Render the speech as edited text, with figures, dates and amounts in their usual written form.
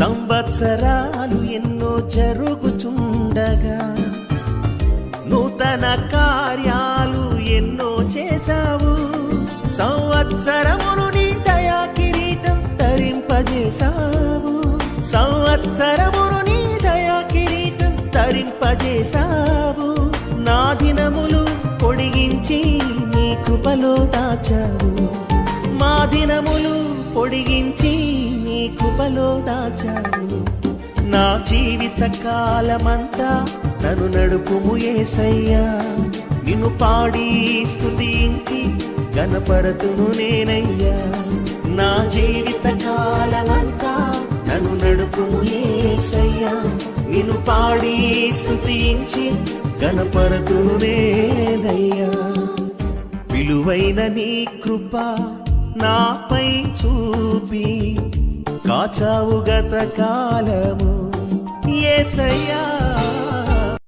సంవత్సరాలు ఎన్నో జరుగుచుండగా నూతన కార్యాలు ఎన్నో చేశావు. సంవత్సరమును నీ దయా కిరీటం ధరింపజేశావు. సంవత్సరమును నీ దయా కిరీటం ధరింపజేశావు. నా దినములు పొడిగించి నీ కృపలో దాచావు. మా దినములు పొడిగించి నీ కృపలో దాచావు. నా జీవిత కాలమంతా నన్ను నడుపుము యేసయ్యా. నిన్ను పాడి స్తుతించి గణపరతును నేనయ్యా. నా జీవిత కాలమంతా నన్ను నడుపుము యేసయ్యా. నిన్ను పాడి స్తుతించి గణపరతును నేనయ్యా. విలువైన నీ కృప నాపై చూపి కాచావు గత కాలము యేసయ్యా.